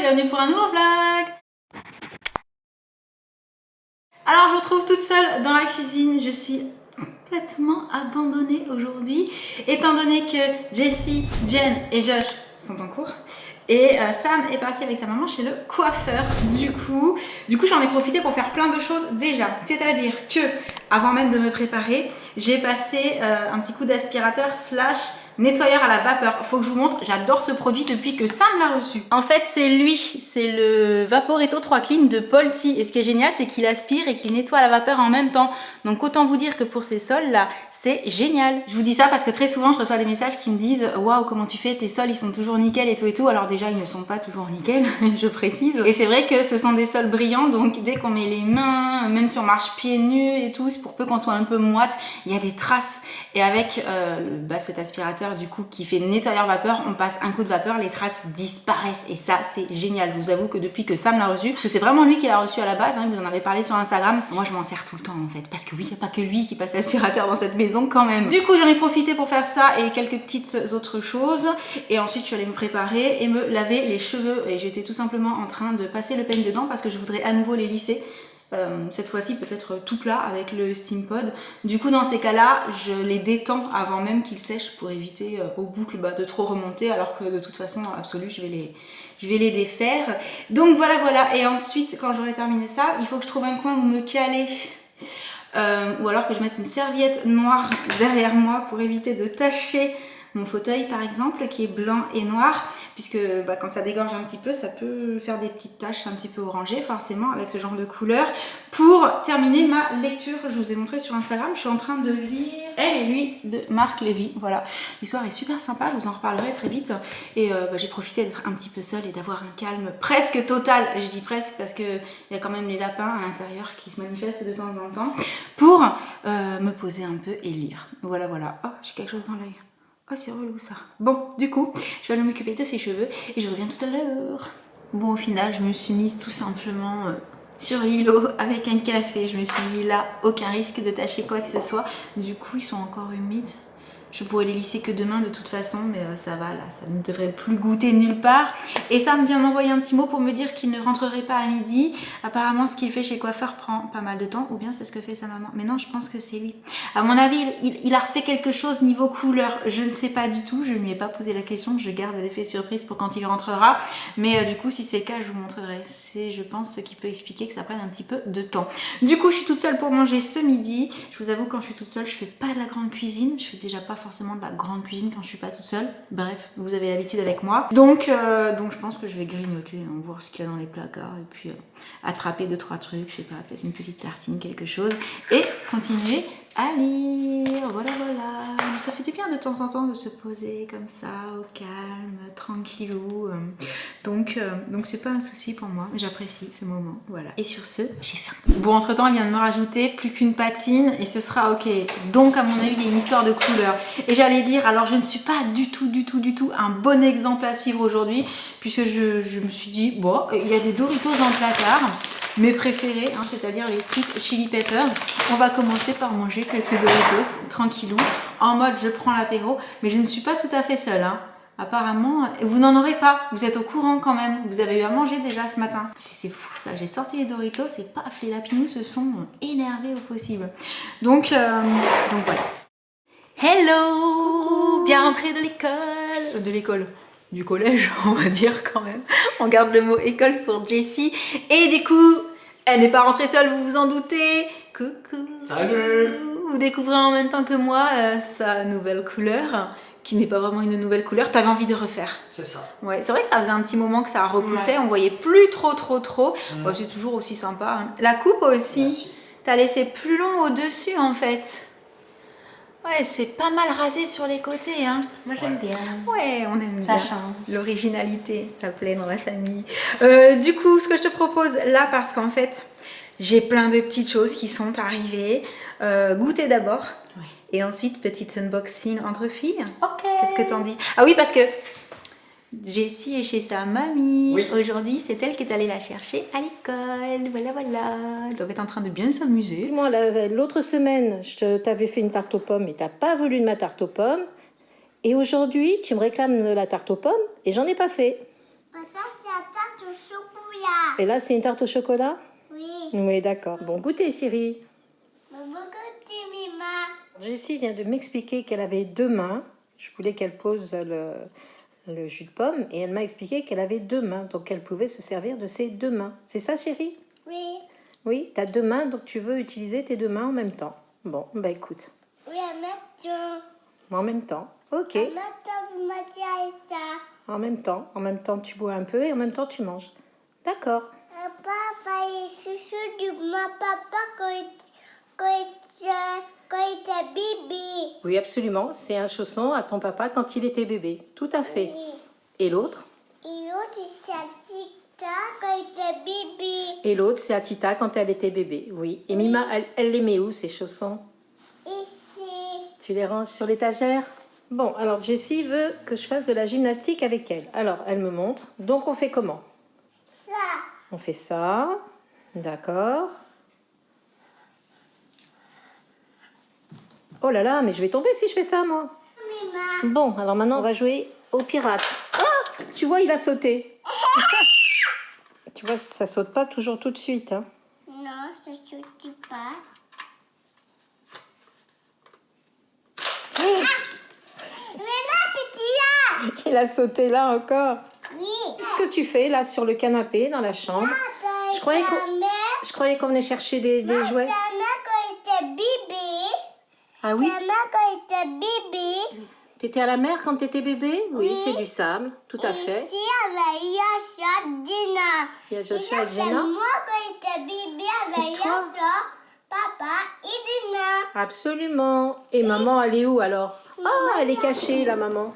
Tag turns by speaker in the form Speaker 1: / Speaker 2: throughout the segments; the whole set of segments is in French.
Speaker 1: bienvenue pour un nouveau vlog. Alors je vous retrouve toute seule dans la cuisine, je suis complètement abandonnée aujourd'hui, étant donné que Jessie, Jen et Josh sont en cours. Et Sam est parti avec sa maman chez le coiffeur. Du coup j'en ai profité pour faire plein de choses déjà. C'est-à-dire que, avant même de me préparer, j'ai passé un petit coup d'aspirateur slash nettoyeur à la vapeur. Faut que je vous montre, j'adore ce produit depuis que Sam l'a reçu. En fait, c'est lui, c'est le Vaporetto 3 Clean de Polti. Et ce qui est génial, c'est qu'il aspire et qu'il nettoie à la vapeur en même temps. Donc autant vous dire que pour ces sols là, c'est génial. Je vous dis ça parce que très souvent, je reçois des messages qui me disent « Waouh, comment tu fais, tes sols ils sont toujours nickel et tout et tout ». Alors déjà, ils ne sont pas toujours nickel, je précise. Et c'est vrai que ce sont des sols brillants, donc dès qu'on met les mains, même si on marche pieds nus et tout, pour peu qu'on soit un peu moite, il y a des traces. Et avec cet aspirateur du coup qui fait nettoyeur vapeur, on passe un coup de vapeur, les traces disparaissent et ça c'est génial. Je vous avoue que depuis que Sam l'a reçu, parce que c'est vraiment lui qui l'a reçu à la base, hein, vous en avez parlé sur Instagram, moi je m'en sers tout le temps en fait, parce que oui, il n'y a pas que lui qui passe l'aspirateur dans cette maison quand même. Du coup j'en ai profité pour faire ça et quelques petites autres choses, et ensuite je suis allée me préparer et me laver les cheveux, et j'étais tout simplement en train de passer le peigne dedans parce que je voudrais à nouveau les lisser. Cette fois-ci peut-être tout plat avec le steam pod. Du coup dans ces cas là je les détends avant même qu'ils sèchent pour éviter aux boucles de trop remonter, alors que de toute façon absolue je vais les défaire. Donc voilà, et ensuite quand j'aurai terminé ça, il faut que je trouve un coin où me caler, ou alors que je mette une serviette noire derrière moi pour éviter de tacher mon fauteuil par exemple qui est blanc et noir, puisque quand ça dégorge un petit peu ça peut faire des petites taches un petit peu orangées forcément avec ce genre de couleur. Pour terminer ma lecture, je vous ai montré sur Instagram, je suis en train de lire Elle et lui de Marc Lévy. Voilà, l'histoire est super sympa, je vous en reparlerai très vite, et j'ai profité d'être un petit peu seule et d'avoir un calme presque total. Je dis presque parce que il y a quand même les lapins à l'intérieur qui se manifestent de temps en temps, pour me poser un peu et lire. Voilà. Oh, j'ai quelque chose dans l'œil. Oh, c'est relou ça. Bon, du coup, je vais aller m'occuper de ses cheveux et je reviens tout à l'heure. Bon, au final, je me suis mise tout simplement sur l'îlot avec un café. Je me suis dit là, aucun risque de tacher quoi que ce soit. Du coup, ils sont encore humides. Je pourrais les lisser que demain de toute façon, mais ça va là, ça ne devrait plus goûter nulle part. Et ça me vient m'envoyer un petit mot pour me dire qu'il ne rentrerait pas à midi. Apparemment, ce qu'il fait chez coiffeur prend pas mal de temps, ou bien c'est ce que fait sa maman. Mais non, je pense que c'est lui. À mon avis, il a refait quelque chose niveau couleur. Je ne sais pas du tout, je ne lui ai pas posé la question. Je garde l'effet surprise pour quand il rentrera. Mais du coup, si c'est le cas, je vous montrerai. C'est, je pense, ce qui peut expliquer que ça prenne un petit peu de temps. Du coup, je suis toute seule pour manger ce midi. Je vous avoue, quand je suis toute seule, je fais pas de la grande cuisine. Je fais déjà pas forcément de la grande cuisine quand je suis pas toute seule. Bref, vous avez l'habitude avec moi. Donc je pense que je vais grignoter, hein, voir ce qu'il y a dans les placards, et puis attraper 2-3 trucs, je sais pas, peut-être une petite tartine, quelque chose, et continuer à lire. Voilà. Ça fait du bien de temps en temps de se poser comme ça, au calme, tranquillou. Donc c'est pas un souci pour moi, j'apprécie ce moment. Voilà. Et sur ce, j'ai faim. Bon, entre temps, il vient de me rajouter plus qu'une patine et ce sera ok. Donc, à mon avis, il y a une histoire de couleur. Et j'allais dire, alors je ne suis pas du tout un bon exemple à suivre aujourd'hui, puisque je me suis dit, bon, il y a des Doritos dans le placard. Mes préférés, hein, c'est-à-dire les Sweet Chili Peppers. On va commencer par manger quelques Doritos, tranquillou, en mode je prends l'apéro, mais je ne suis pas tout à fait seule. Hein. Apparemment, vous n'en aurez pas, vous êtes au courant quand même, vous avez eu à manger déjà ce matin. C'est fou ça, j'ai sorti les Doritos et paf, les lapinous se sont énervés au possible. Donc voilà. Hello, bien rentrée de l'école. De l'école. Du collège, on va dire quand même. On garde le mot école pour Jessie. Et du coup, elle n'est pas rentrée seule, vous vous en doutez. Coucou.
Speaker 2: Salut.
Speaker 1: Vous découvrez en même temps que moi sa nouvelle couleur, qui n'est pas vraiment une nouvelle couleur. T'avais envie de refaire.
Speaker 2: C'est ça.
Speaker 1: Ouais, c'est vrai que ça faisait un petit moment que ça repoussait. Ouais. On voyait plus trop. Bon, c'est toujours aussi sympa. Hein. La coupe aussi. Merci. T'as laissé plus long au-dessus en fait. Ouais, c'est pas mal rasé sur les côtés, hein. Moi, j'aime bien. Ouais, on aime bien. Ça change. L'originalité, ça plaît dans la famille. Du coup, ce que je te propose là, parce qu'en fait, j'ai plein de petites choses qui sont arrivées. Goûter d'abord. Oui. Et ensuite, petit unboxing entre filles. Ok. Qu'est-ce que t'en dis? Ah oui, parce que Jessie est chez sa mamie. Oui. Aujourd'hui, c'est elle qui est allée la chercher à l'école. Voilà. Elle doit être en train de bien s'amuser.
Speaker 3: Moi, l'autre semaine, je t'avais fait une tarte aux pommes et t'as pas voulu de ma tarte aux pommes. Et aujourd'hui, tu me réclames la tarte aux pommes et j'en ai pas fait.
Speaker 2: Ça, c'est la tarte au chocolat.
Speaker 3: Et là, c'est une tarte au chocolat?
Speaker 2: Oui.
Speaker 3: Oui, d'accord. Bon goûter, Chérie.
Speaker 2: Maman, Mima.
Speaker 3: Jessie vient de m'expliquer qu'elle avait 2 mains. Je voulais qu'elle pose le jus de pomme et elle m'a expliqué qu'elle avait 2 mains, donc qu'elle pouvait se servir de ses 2 mains. C'est ça, Chérie?
Speaker 2: Oui.
Speaker 3: Oui, tu as 2 mains, donc tu veux utiliser tes 2 mains en même temps. Bon, bah écoute.
Speaker 2: Oui,
Speaker 3: En même temps, ok.
Speaker 2: vous m'avez ça.
Speaker 3: En même temps, tu bois un peu et en même temps, tu manges. D'accord.
Speaker 2: Papa, il chouchou du ma papa quand il était bébé.
Speaker 3: Oui, absolument. C'est un chausson à ton papa quand il était bébé. Tout à fait.
Speaker 2: Oui.
Speaker 3: Et l'autre?
Speaker 2: Et l'autre, c'est à Tita quand il était bébé.
Speaker 3: Et l'autre, c'est à Tita quand elle était bébé. Oui. Et Mima, elle les met où, ces chaussons?
Speaker 2: Ici.
Speaker 3: Tu les ranges sur l'étagère? Bon, alors Jessie veut que je fasse de la gymnastique avec elle. Alors, elle me montre. Donc, on fait comment?
Speaker 2: Ça.
Speaker 3: On fait ça. D'accord. Oh là là, mais je vais tomber si je fais ça, moi.
Speaker 2: Mima.
Speaker 3: Bon, alors maintenant, on va jouer au pirate. Ah! Tu vois, il a sauté. Tu vois, ça saute pas toujours tout de suite. Hein.
Speaker 2: Non, ça ne saute pas. Mais non, c'est Tia.
Speaker 3: Il a sauté là encore.
Speaker 2: Oui.
Speaker 3: Qu'est-ce que tu fais là sur le canapé dans la chambre? Je croyais qu'on venait chercher des jouets.
Speaker 2: Ta mère quand il était bébé.
Speaker 3: Ah oui?
Speaker 2: Ta mère quand il était bébé.
Speaker 3: T'étais à la mer quand t'étais bébé? Oui,
Speaker 2: Oui.
Speaker 3: c'est du sable, tout à fait.
Speaker 2: Ici, avec Yasha, Dina.
Speaker 3: Il y a Joshua et Jenna.
Speaker 2: Moi, quand il était bébé, avec
Speaker 3: C'est toi.
Speaker 2: Yasha, papa et Dina.
Speaker 3: Absolument. Et maman, elle est où alors? Ah, elle est cachée, la maman.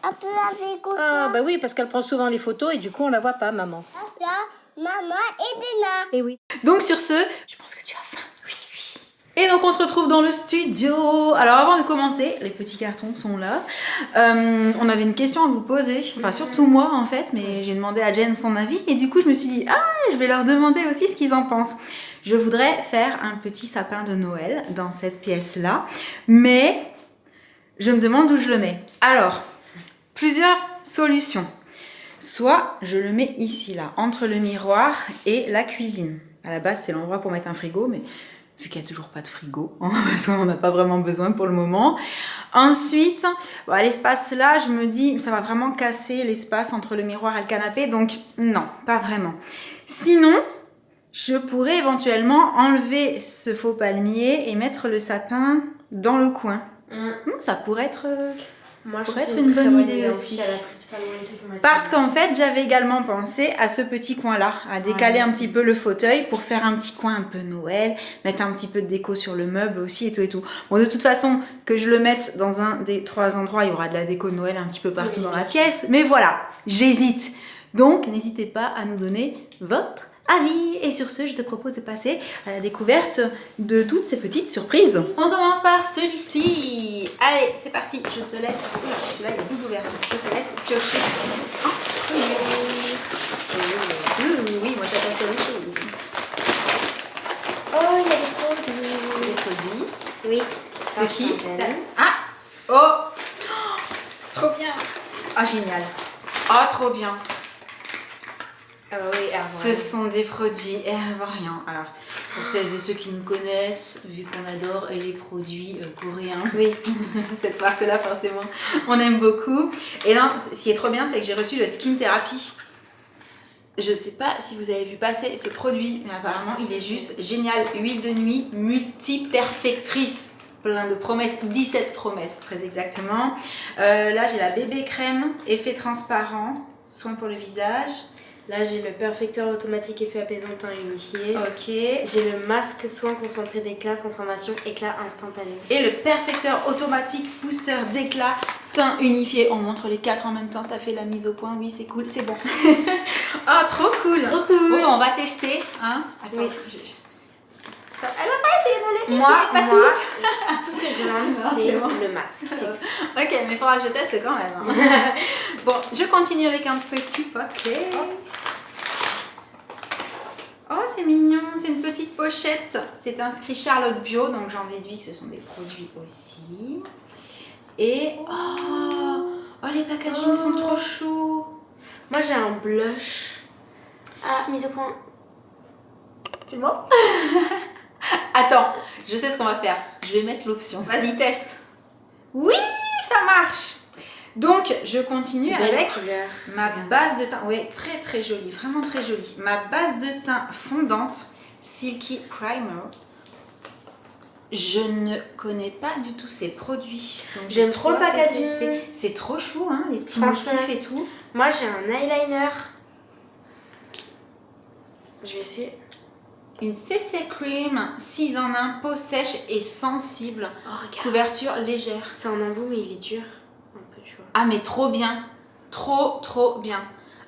Speaker 2: Un peu avec quoi?
Speaker 3: Ah, bah oui, parce qu'elle prend souvent les photos et du coup, on la voit pas, maman.
Speaker 2: Yasha, maman et Dina.
Speaker 3: Eh oui.
Speaker 1: Donc sur ce, je pense que tu as faim. Oui, oui. Et donc on se retrouve dans le studio. Alors avant de commencer, les petits cartons sont là. On avait une question à vous poser, enfin surtout moi en fait, mais j'ai demandé à Jen son avis et du coup je me suis dit je vais leur demander aussi ce qu'ils en pensent. Je voudrais faire un petit sapin de Noël dans cette pièce-là, mais je me demande où je le mets. Alors, plusieurs solutions. Soit je le mets ici, là, entre le miroir et la cuisine. À la base, c'est l'endroit pour mettre un frigo, mais vu qu'il n'y a toujours pas de frigo, parce qu'on n'en a pas vraiment besoin pour le moment. Ensuite, l'espace là, je me dis, ça va vraiment casser l'espace entre le miroir et le canapé, donc non, pas vraiment. Sinon, je pourrais éventuellement enlever ce faux palmier et mettre le sapin dans le coin. Ça pourrait être...
Speaker 4: Moi, je
Speaker 1: pourrait
Speaker 4: trouve
Speaker 1: être une bonne idée aussi. Parce qu'en fait, j'avais également pensé à ce petit coin-là, à décaler un petit peu le fauteuil pour faire un petit coin un peu Noël, mettre un petit peu de déco sur le meuble aussi et tout et tout. Bon, de toute façon, que je le mette dans un des 3 endroits, il y aura de la déco de Noël un petit peu partout dans la pièce. Mais voilà, j'hésite. Donc, n'hésitez pas à nous donner votre avis. Et sur ce, je te propose de passer à la découverte de toutes ces petites surprises. On commence par celui-ci. Allez, c'est parti. Je te laisse. Oula, celui-là, il est double ouverture. Je te laisse piocher. Oui, moi j'attends sur les choses.
Speaker 4: Oh, il y a des produits.
Speaker 1: Des produits.
Speaker 4: Oui.
Speaker 1: De qui? Ah! Oh! Trop bien! Ah, génial. Ah, trop bien.
Speaker 4: Ah oui,
Speaker 1: Ce sont des produits Herbarian. Alors, pour celles et ceux qui nous connaissent, vu qu'on adore les produits coréens,
Speaker 4: Oui.
Speaker 1: cette marque-là, forcément, on aime beaucoup. Et là, ce qui est trop bien, c'est que j'ai reçu le Skin Therapy. Je sais pas si vous avez vu passer ce produit, mais apparemment, il est juste génial. Huile de nuit multi-perfectrice. Plein de promesses, 17 promesses, très exactement. Là, j'ai la bébé crème, effet transparent, soin pour le visage.
Speaker 4: Là, j'ai le perfecteur automatique effet apaisant teint unifié.
Speaker 1: Ok.
Speaker 4: J'ai le masque soin concentré d'éclat, transformation éclat instantané.
Speaker 1: Et le perfecteur automatique booster d'éclat teint unifié. On montre les 4 en même temps, ça fait la mise au point. Oui, c'est cool, c'est bon. Oh, trop cool.
Speaker 4: Trop cool.
Speaker 1: Bon, on va tester. Hein. Attends,
Speaker 4: Oui.
Speaker 1: Elle a pas essayé de les piquer,
Speaker 4: Moi,
Speaker 1: pas tous.
Speaker 4: tout ce que je demande,
Speaker 1: Non,
Speaker 4: c'est
Speaker 1: c'est bon.
Speaker 4: le masque, c'est tout.
Speaker 1: Ok, mais il faudra que je teste quand même. Hein. Bon, je continue avec un petit paquet. Oh, c'est mignon, c'est une petite pochette. C'est inscrit Charlotte Bio, donc j'en déduis que ce sont des produits aussi. Et oh, les packagings sont trop choux.
Speaker 4: Moi j'ai un blush. Ah, mise au point.
Speaker 1: C'est bon? Attends, je sais ce qu'on va faire. Je vais mettre l'option. Vas-y, teste. Oui, ça marche. Donc, je continue
Speaker 4: Belle
Speaker 1: avec
Speaker 4: couleur.
Speaker 1: ma base de teint. Oui, très très jolie, vraiment très jolie. Ma base de teint fondante, Silky Primer. Je ne connais pas du tout ces produits. Donc
Speaker 4: J'aime
Speaker 1: j'ai
Speaker 4: trop le
Speaker 1: hâte de
Speaker 4: packaging.
Speaker 1: tester. C'est trop chou, hein, les petits
Speaker 4: Franchement.
Speaker 1: motifs et tout.
Speaker 4: Moi j'ai un eyeliner. Je vais essayer.
Speaker 1: Une CC Cream 6 en 1, peau sèche et sensible.
Speaker 4: Oh, regarde.
Speaker 1: Couverture légère.
Speaker 4: C'est en embout, mais il est dur. Un peu, tu vois.
Speaker 1: Ah mais trop bien, trop bien.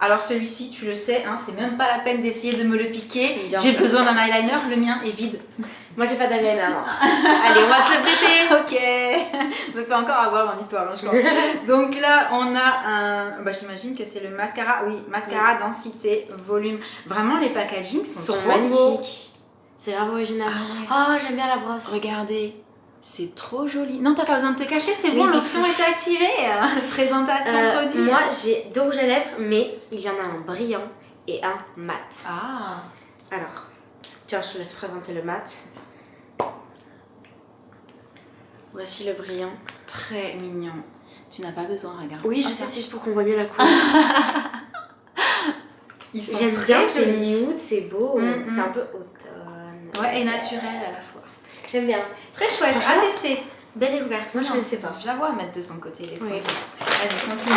Speaker 1: Alors celui-ci, tu le sais, hein, c'est même pas la peine d'essayer de me le piquer.
Speaker 4: Bien
Speaker 1: J'ai
Speaker 4: sûr.
Speaker 1: besoin d'un eyeliner, le mien est vide.
Speaker 4: Moi j'ai pas d'eyeliner. Allez, on va se le prêter.
Speaker 1: Ok, me fait encore avoir dans l'histoire, hein, je crois. Donc là, on a un, bah, j'imagine que c'est le mascara, oui, mascara densité, volume. Vraiment, les packagings sont trop beaux.
Speaker 4: magnifiques. C'est grave original.
Speaker 1: Ah
Speaker 4: Oh, j'aime bien la brosse.
Speaker 1: Regardez, c'est trop joli. Non, t'as pas besoin de te cacher, c'est
Speaker 4: Oui,
Speaker 1: bon,
Speaker 4: du
Speaker 1: l'option est activée. Présentation produit.
Speaker 4: Moi j'ai deux rouges à lèvres, mais il y en a un brillant et un mat.
Speaker 1: Ah,
Speaker 4: Alors, tiens, je te laisse présenter le mat. Voici le brillant.
Speaker 1: très mignon. Tu n'as pas besoin, regarde.
Speaker 4: Oui, je
Speaker 1: Ah,
Speaker 4: sais,
Speaker 1: ça.
Speaker 4: c'est juste pour qu'on voit mieux la couleur.
Speaker 1: Ils sont
Speaker 4: J'aime
Speaker 1: très
Speaker 4: bien, c'est
Speaker 1: jolis.
Speaker 4: nude, c'est beau.
Speaker 1: Mm,
Speaker 4: C'est
Speaker 1: mm.
Speaker 4: un peu automne.
Speaker 1: Ouais, et naturel à la fois.
Speaker 4: J'aime bien.
Speaker 1: Très chouette, à
Speaker 4: Franchement,
Speaker 1: tester.
Speaker 4: Belle découverte, moi je ne sais pas.
Speaker 1: Je la vois mettre de son côté les
Speaker 4: Oui.
Speaker 1: produits. Vas-y, continue.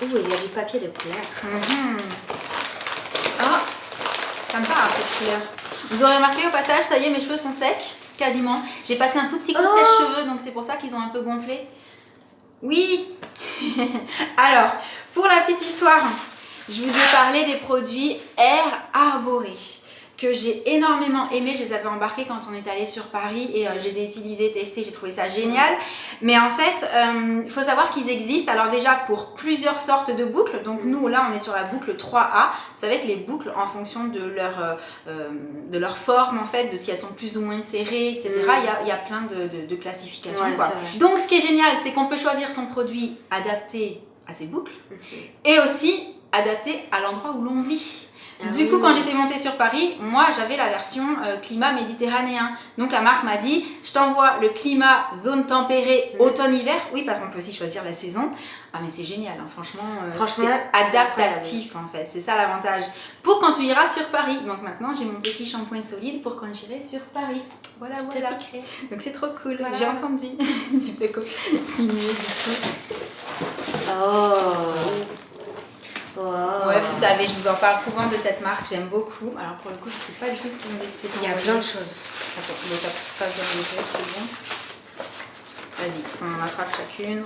Speaker 4: Ouh, il y a du papier de couleur.
Speaker 1: Oh, ça me parle cette couleur. Vous aurez remarqué au passage, ça y est, mes cheveux sont secs, quasiment. J'ai passé un tout petit coup de sèche-cheveux, donc c'est pour ça qu'ils ont un peu gonflé. Oui. Alors, pour la petite histoire, je vous ai parlé des produits Air Arboré que j'ai énormément aimé. Je les avais embarqués quand on est allé sur Paris et je les ai utilisés, testés, j'ai trouvé ça génial. Mais en fait, il faut savoir qu'ils existent. Alors déjà pour plusieurs sortes de boucles. Donc nous là, on est sur la boucle 3A. Vous savez que les boucles, en fonction de leur forme en fait, de si elles sont plus ou moins serrées, etc. Il y a plein de classifications.
Speaker 4: Ouais,
Speaker 1: Quoi.
Speaker 4: c'est vrai.
Speaker 1: Donc ce qui est génial, c'est qu'on peut choisir son produit adapté à ses boucles et aussi adapté à l'endroit où l'on vit.
Speaker 4: Ah
Speaker 1: Du
Speaker 4: oui.
Speaker 1: coup, quand j'étais montée sur Paris, moi j'avais la version climat méditerranéen. Donc la marque m'a dit, je t'envoie le climat zone tempérée automne-hiver. Oui, parce qu'on peut aussi choisir la saison. Ah mais c'est génial, hein. Franchement,
Speaker 4: Franchement,
Speaker 1: c'est
Speaker 4: c'est
Speaker 1: adaptatif en fait. C'est ça l'avantage. Pour quand tu iras sur Paris. Donc maintenant j'ai mon petit shampoing solide pour quand j'irai sur Paris. Voilà,
Speaker 4: Je te
Speaker 1: voilà.
Speaker 4: piquerai.
Speaker 1: Donc c'est trop cool.
Speaker 4: Voilà.
Speaker 1: J'ai entendu. Tu fais continuer du coup.
Speaker 4: Oh.
Speaker 1: Ouais, vous savez, je vous en parle souvent de cette marque, j'aime beaucoup. Alors pour le coup, je sais pas du tout ce qu'ils nous expliquent.
Speaker 4: Il y a plein de choses.
Speaker 1: Attends, le top pas bien ouvert, c'est bon. Vas-y, on en attrape chacune.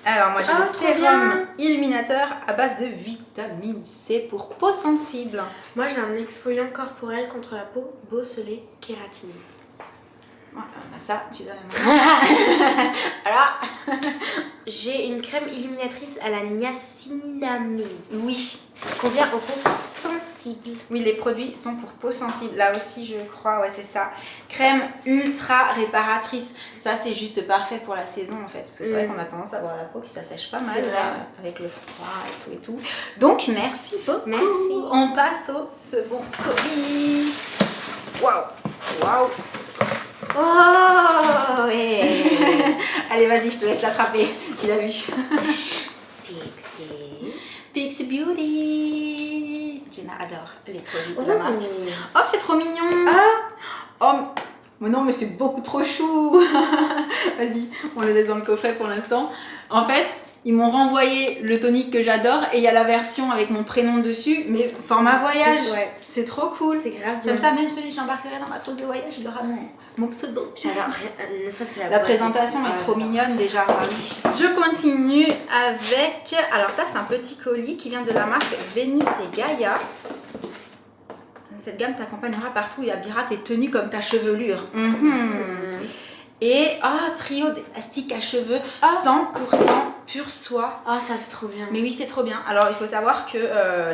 Speaker 1: Alors moi j'ai
Speaker 4: Oh,
Speaker 1: le
Speaker 4: trop
Speaker 1: sérum
Speaker 4: bien.
Speaker 1: illuminateur à base de vitamine C pour peau sensible.
Speaker 4: Moi j'ai un exfoliant corporel contre la peau bosselée kératinée.
Speaker 1: Voilà, bah ça, tu donnes la main. Alors,
Speaker 4: J'ai une crème illuminatrice à la niacinamide.
Speaker 1: oui.
Speaker 4: Convient aux peaux sensibles.
Speaker 1: Oui, les produits sont pour peau sensible. Là aussi, je crois, ouais, c'est ça. Crème ultra réparatrice. Ça, c'est juste parfait pour la saison, en fait. Parce que c'est vrai qu'on a tendance à avoir la peau qui s'assèche pas mal,
Speaker 4: C'est vrai.
Speaker 1: là, avec le froid et tout. Donc, merci beaucoup.
Speaker 4: Merci.
Speaker 1: On passe au second colis. Waouh. Waouh.
Speaker 4: Oh ouais.
Speaker 1: Allez, vas-y, je te laisse l'attraper. Tu l'as vu.
Speaker 4: Pixie.
Speaker 1: Pixie Beauty. Jenna adore les produits de la
Speaker 4: Oh.
Speaker 1: marque. Oh, c'est trop mignon. Oh, mais non, mais c'est beaucoup trop chou. Vas-y, on le laisse dans le coffret pour l'instant. En fait, ils m'ont renvoyé le tonique que j'adore et il y a la version avec mon prénom dessus, mais format voyage.
Speaker 4: Ouais.
Speaker 1: C'est trop cool.
Speaker 4: C'est grave bien.
Speaker 1: Comme ça, même celui que j'embarquerai dans ma trousse de voyage, il aura mon pseudo.
Speaker 4: J'adore. Ne serait-ce que
Speaker 1: La
Speaker 4: boîte.
Speaker 1: présentation est trop mignonne déjà. Ah oui. Je continue avec. Alors, ça, c'est un petit colis qui vient de la marque Vénus et Gaïa. Cette gamme t'accompagnera partout et habillera tes tenues comme ta chevelure. Et trio d'élastiques à cheveux 100% pure soie.
Speaker 4: Oh, ça c'est trop bien.
Speaker 1: Mais oui, c'est trop bien. Alors, il faut savoir que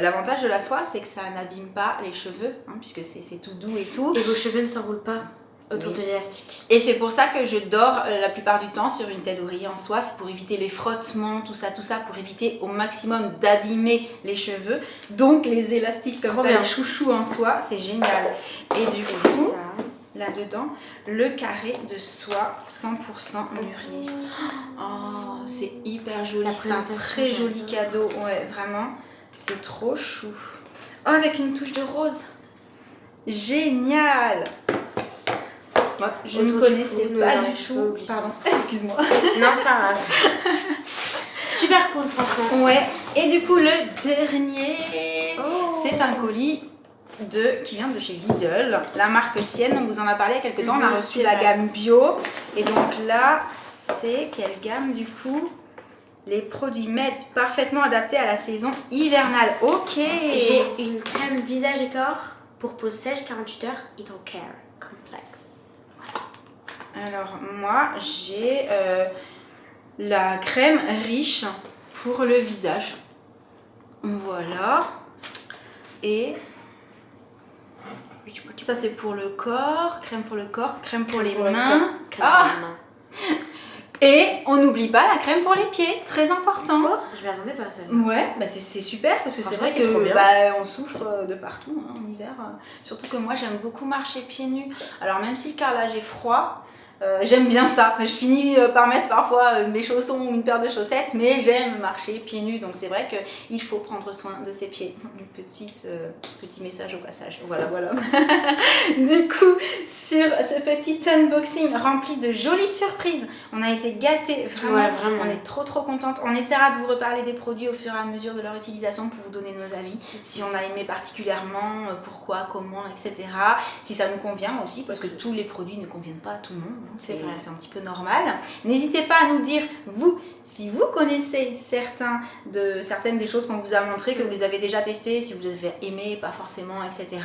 Speaker 1: l'avantage de la soie, c'est que ça n'abîme pas les cheveux, hein, puisque c'est tout doux et tout.
Speaker 4: Et vos cheveux ne s'enroulent pas. Autour de l'élastique.
Speaker 1: Et c'est pour ça que je dors la plupart du temps sur une tête d'oreiller en soie, c'est pour éviter les frottements, tout ça, pour éviter au maximum d'abîmer les cheveux. Donc les élastiques comme
Speaker 4: trop
Speaker 1: ça,
Speaker 4: bien.
Speaker 1: les chouchous en soie, c'est génial. Et du coup, là-dedans, le carré de soie 100% mûrier. Oh, c'est hyper joli,
Speaker 4: La
Speaker 1: c'est un
Speaker 4: présentation,
Speaker 1: très joli
Speaker 4: j'adore.
Speaker 1: cadeau, ouais, vraiment, c'est trop chou. Oh, avec une touche de rose. Génial! Moi, je ne
Speaker 4: Auto
Speaker 1: connaissais
Speaker 4: chouchou,
Speaker 1: pas
Speaker 4: nous,
Speaker 1: du
Speaker 4: les cheveux
Speaker 1: tout.
Speaker 4: glissants.
Speaker 1: Pardon, excuse-moi.
Speaker 4: Non, c'est pas grave. Super cool, franchement.
Speaker 1: Ouais, et du coup, le dernier, c'est un colis qui vient de chez Lidl, la marque Sienne. On vous en a parlé il y a quelques temps. On a reçu
Speaker 4: c'est
Speaker 1: la
Speaker 4: vrai.
Speaker 1: gamme bio. Et donc là, c'est quelle gamme du coup? Les produits Med parfaitement adaptés à la saison hivernale. Ok.
Speaker 4: J'ai une crème visage et corps pour peau sèche 48 heures Hydro Care Complexe.
Speaker 1: Alors moi j'ai la crème riche pour le visage. Voilà. Et ça c'est pour le corps, crème pour le corps, crème pour les mains. Ah. Et on n'oublie pas la crème pour les pieds, très important.
Speaker 4: Oh, je m'y attendais pas à ça.
Speaker 1: Ouais, bah c'est super parce que c'est
Speaker 4: Franchement,
Speaker 1: vrai
Speaker 4: c'est trop
Speaker 1: que
Speaker 4: bien.
Speaker 1: on souffre de partout hein, en hiver. Surtout que moi j'aime beaucoup marcher pieds nus. Alors même si le carrelage est froid, j'aime bien ça. Je finis par mettre parfois mes chaussons ou une paire de chaussettes, mais j'aime marcher pieds nus. Donc c'est vrai qu'il faut prendre soin de ses pieds. Petit message au passage. Voilà. Du coup, sur ce petit unboxing rempli de jolies surprises, on a été gâtés. Vraiment,
Speaker 4: Ouais, vraiment.
Speaker 1: on est trop contente. On essaiera de vous reparler des produits au fur et à mesure de leur utilisation pour vous donner nos avis. Si on a aimé particulièrement, pourquoi, comment, etc. Si ça nous convient aussi, parce que tous les produits ne conviennent pas à tout le monde. C'est un petit peu normal. N'hésitez pas à nous dire, vous, si vous connaissez certaines des choses qu'on vous a montrées, que vous les avez déjà testées, si vous les avez aimées, pas forcément, etc.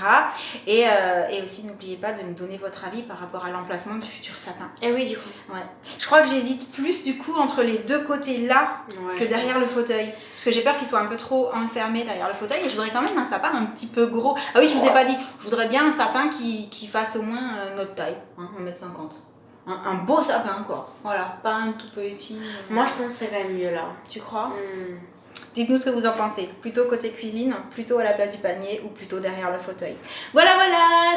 Speaker 1: Et aussi, n'oubliez pas de nous donner votre avis par rapport à l'emplacement du futur sapin.
Speaker 4: Et oui, du coup.
Speaker 1: Ouais. Je crois que j'hésite plus du coup entre les deux côtés là que derrière le fauteuil. Parce que j'ai peur qu'il soit un peu trop enfermé derrière le fauteuil et je voudrais quand même un sapin un petit peu gros. Ah oui, je vous ai pas dit, je voudrais bien un sapin qui fasse au moins notre taille, hein, 1m50. Un beau sapin quoi, voilà, pas un tout petit.
Speaker 4: Moi, je pense que c'est quand même mieux là.
Speaker 1: Tu crois? Dites-nous ce que vous en pensez, plutôt côté cuisine, plutôt à la place du palmier ou plutôt derrière le fauteuil. Voilà,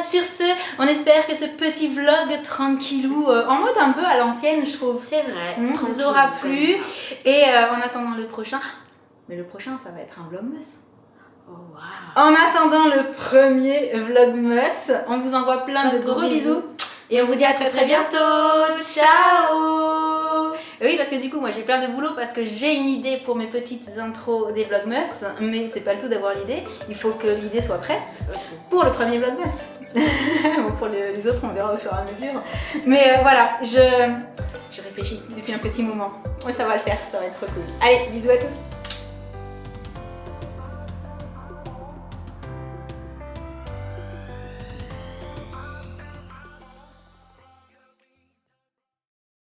Speaker 1: sur ce, on espère que ce petit vlog tranquillou, en mode un peu à l'ancienne je trouve,
Speaker 4: C'est vrai.
Speaker 1: vous aura plu. Et en attendant le prochain, mais le prochain ça va être un vlogmas.
Speaker 4: Oh, wow.
Speaker 1: En attendant le premier vlogmas, on vous envoie plein de gros bisous. Et on vous dit à très bientôt. Ciao. Oui, parce que du coup, moi j'ai plein de boulot parce que j'ai une idée pour mes petites intros des vlogmas, mais c'est pas le tout d'avoir l'idée. Il faut que l'idée soit prête pour le premier vlogmas. Bon, pour les autres, on verra au fur et à mesure. Mais voilà, je réfléchis depuis un petit moment. Ouais, ça va le faire, ça va être trop cool. Allez, bisous à tous.